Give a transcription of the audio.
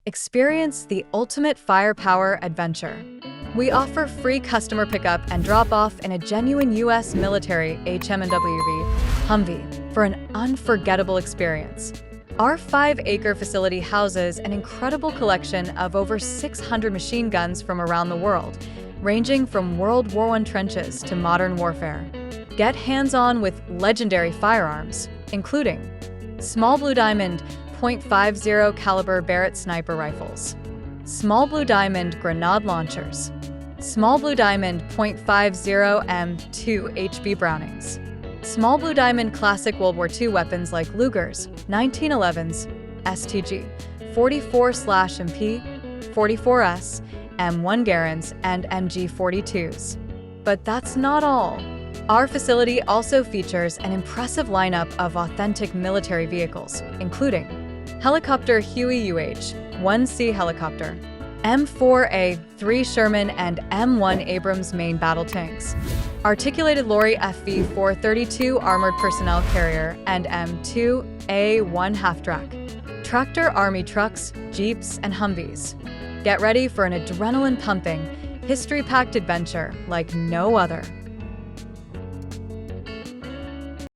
Experience the ultimate firepower adventure. We offer free customer pickup and drop-off in a genuine U.S. military HMMWV Humvee for an unforgettable experience. Our 5-acre facility houses an incredible collection of over 600 machine guns from around the world, ranging from World War I trenches to modern warfare. Get hands-on with legendary firearms, including small blue diamond .50 caliber Barrett sniper rifles, small blue diamond grenade launchers, small blue diamond .50 M2HB Brownings, small blue diamond classic World War II weapons like Lugers, 1911s, STG, 44/MP, 44S, M1 Garands, and MG42s. But that's not all. Our facility also features an impressive lineup of authentic military vehicles, including helicopter Huey UH-1C helicopter, M4A3 Sherman and M1 Abrams main battle tanks, articulated lorry FV-432 armored personnel carrier and M2A1 Halftrack, tractor army trucks, Jeeps, and Humvees. Get ready for an adrenaline-pumping, history-packed adventure like no other.